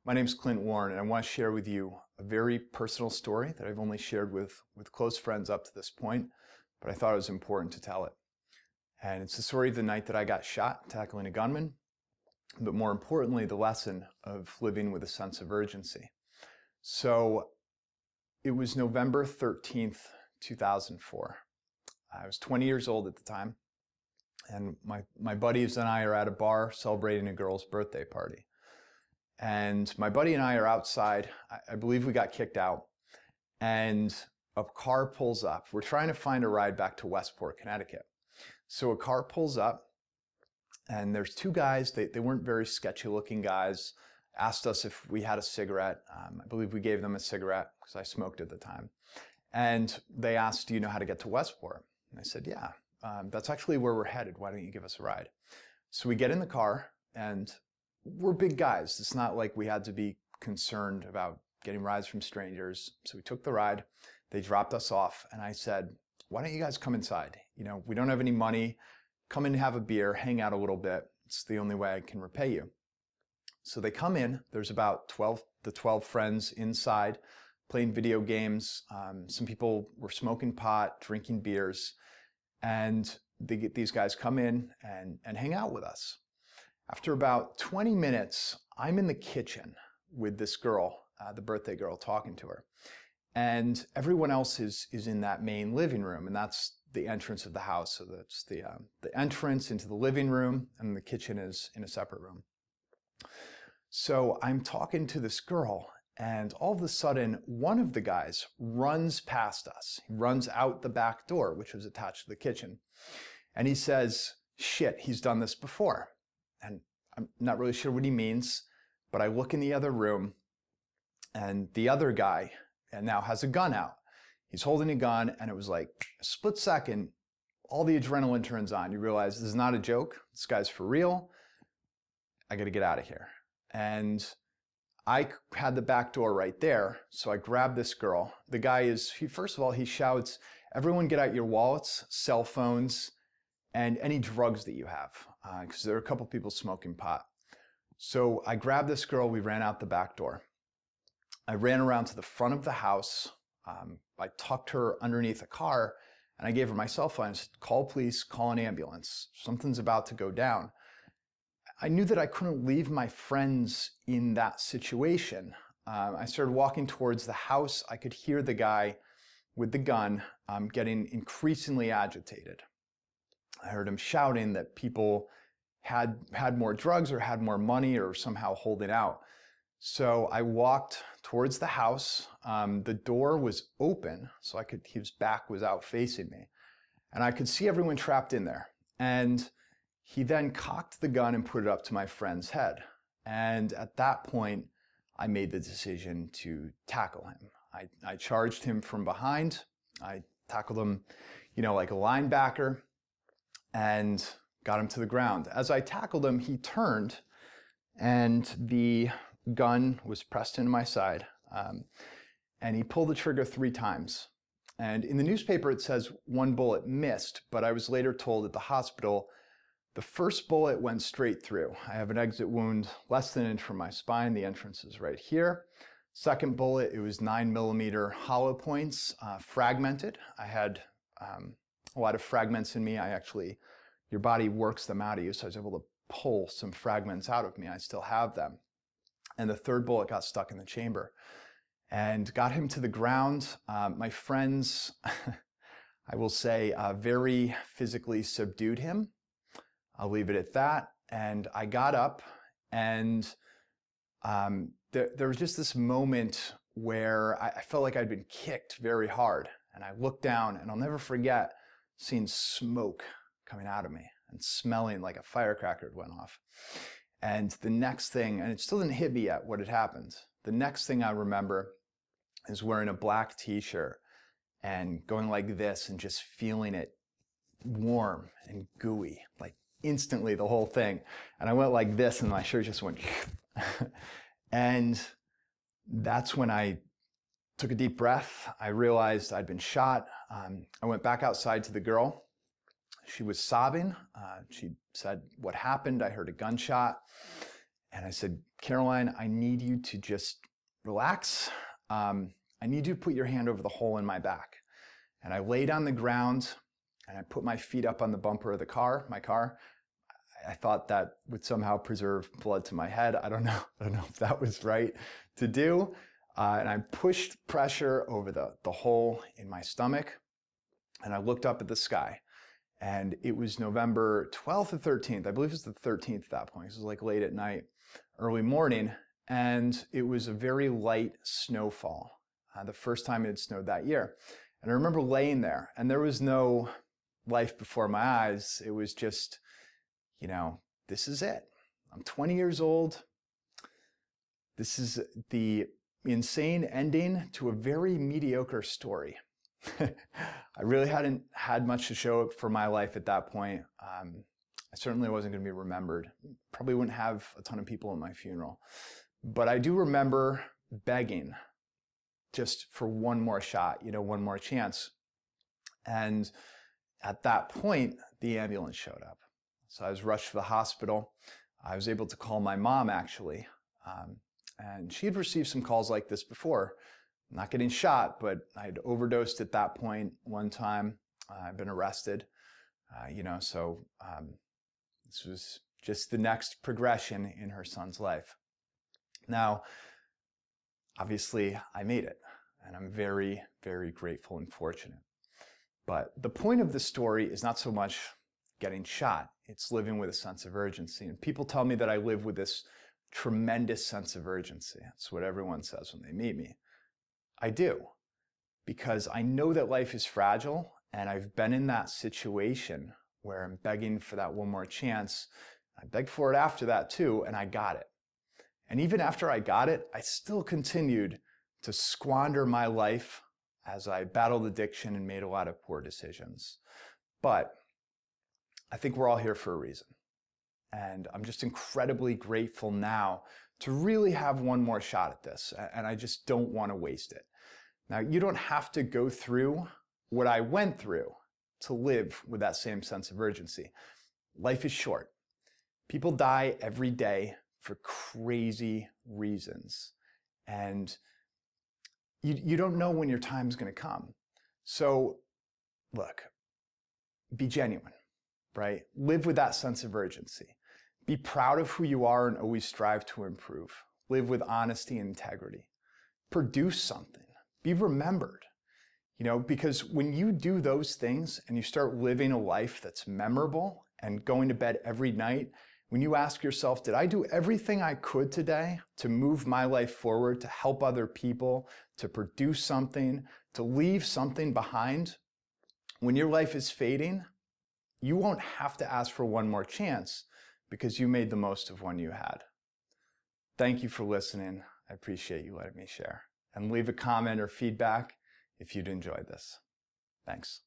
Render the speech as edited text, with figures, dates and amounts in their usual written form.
My name's Clint and I want to share with you a very personal story that I've only shared with close friends up to this point, but I thought it was important to tell it. And it's the story of the night that I got shot tackling a gunman, but more importantly, the lesson of living with a sense of urgency. So it was November 13th, 2004. I was 20 years old at the time, and my buddies and I are at a bar celebrating a girl's birthday party. And my buddy and I are outside. I believe we got kicked out. And a car pulls up. We're trying to find a ride back to Westport, Connecticut. So a car pulls up, and there's two guys. They weren't very sketchy looking guys. Asked us if we had a cigarette. I believe we gave them a cigarette because I smoked at the time. And they asked, "Do you know how to get to Westport?" And I said, "Yeah, that's actually where we're headed. Why don't you give us a ride?" So we get in the car, and we're big guys. It's not like we had to be concerned about getting rides from strangers. So we took the ride. They dropped us off, and I said, "Why don't you guys come inside? You know, we don't have any money. Come in and have a beer, hang out a little bit. It's the only way I can repay you." So they come in. There's about 12 friends inside playing video games. Some people were smoking pot, drinking beers, and these guys come in and hang out with us. After about 20 minutes, I'm in the kitchen with this girl, the birthday girl, talking to her. And everyone else is in that main living room, and that's the entrance of the house. So that's the entrance into the living room, and the kitchen is in a separate room. So I'm talking to this girl, and all of a sudden, one of the guys runs past us. He runs out the back door, which was attached to the kitchen. And he says, "Shit, he's done this before." And I'm not really sure what he means, but I look in the other room, and the other guy now has a gun out. He's holding a gun, and it was like a split second, all the adrenaline turns on. You realize this is not a joke. This guy's for real. I got to get out of here. And I had the back door right there, so I grabbed this girl. The guy first of all, he shouts, "Everyone get out your wallets, cell phones, and any drugs that you have," because there are a couple people smoking pot. So I grabbed this girl, we ran out the back door. I ran around to the front of the house. I tucked her underneath a car, and I gave her my cell phone. I said, "Call police, call an ambulance. Something's about to go down." I knew that I couldn't leave my friends in that situation. I started walking towards the house. I could hear the guy with the gun getting increasingly agitated. I heard him shouting that people had more drugs or had more money or somehow holding out. So I walked towards the house. The door was open, so his back was out facing me. And I could see everyone trapped in there. And he then cocked the gun and put it up to my friend's head. And at that point, I made the decision to tackle him. I charged him from behind. I tackled him, like a linebacker, and got him to the ground. As I tackled him, he turned, and the gun was pressed into my side, and he pulled the trigger 3 times. And in the newspaper, it says 1 bullet missed, but I was later told at the hospital, the first bullet went straight through. I have an exit wound less than an inch from my spine. The entrance is right here. Second bullet, it was 9mm hollow points, fragmented. I had a lot of fragments in me. Your body works them out of you, so I was able to pull some fragments out of me. I still have them. And the third bullet got stuck in the chamber and got him to the ground. My friends, I will say, very physically subdued him. I'll leave it at that. And I got up, and there was just this moment where I felt like I'd been kicked very hard. And I looked down, and I'll never forget seeing smoke coming out of me and smelling like a firecracker had went off. And the next thing, and it still didn't hit me yet what had happened, the next thing I remember is wearing a black t-shirt and going like this and just feeling it warm and gooey, like instantly the whole thing. And I went like this, and my shirt just went and that's when I took a deep breath. I realized I'd been shot. I went back outside to the girl. She was sobbing. She said, "What happened?" I heard a gunshot. And I said, Caroline, I need you to just relax. I need you to put your hand over the hole in my back. And I laid on the ground and I put my feet up on the bumper of my car. I thought that would somehow preserve blood to my head. I don't know if that was right to do. And I pushed pressure over the hole in my stomach. And I looked up at the sky. And it was November 12th or 13th. I believe it was the 13th at that point. It was like late at night, early morning. And it was a very light snowfall. The first time it had snowed that year. And I remember laying there, and there was no life before my eyes. It was just, you know, this is it. I'm 20 years old. This is the insane ending to a very mediocre story. I really hadn't had much to show for my life at that point. I certainly wasn't going to be remembered. Probably wouldn't have a ton of people at my funeral. But I do remember begging just for one more shot, you know, one more chance. And at that point, the ambulance showed up. So I was rushed to the hospital. I was able to call my mom, actually. And she had received some calls like this before. Not getting shot, but I'd overdosed at that point one time. I've been arrested, you know, so this was just the next progression in her son's life. Now, obviously, I made it, and I'm very, very grateful and fortunate. But the point of the story is not so much getting shot, it's living with a sense of urgency. And people tell me that I live with this tremendous sense of urgency. That's what everyone says when they meet me. I do, because I know that life is fragile, and I've been in that situation where I'm begging for that one more chance. I begged for it after that too, and I got it. And even after I got it, I still continued to squander my life as I battled addiction and made a lot of poor decisions. But I think we're all here for a reason. And I'm just incredibly grateful now to really have one more shot at this, and I just don't want to waste it. Now, you don't have to go through what I went through to live with that same sense of urgency. Life is short. People die every day for crazy reasons, and you don't know when your time's going to come. So, look, be genuine, right? Live with that sense of urgency. Be proud of who you are and always strive to improve. Live with honesty and integrity. Produce something. Be remembered. You know, because when you do those things and you start living a life that's memorable and going to bed every night, when you ask yourself, did I do everything I could today to move my life forward, to help other people, to produce something, to leave something behind? When your life is fading, you won't have to ask for one more chance because you made the most of one you had. Thank you for listening. I appreciate you letting me share. And leave a comment or feedback if you'd enjoyed this. Thanks.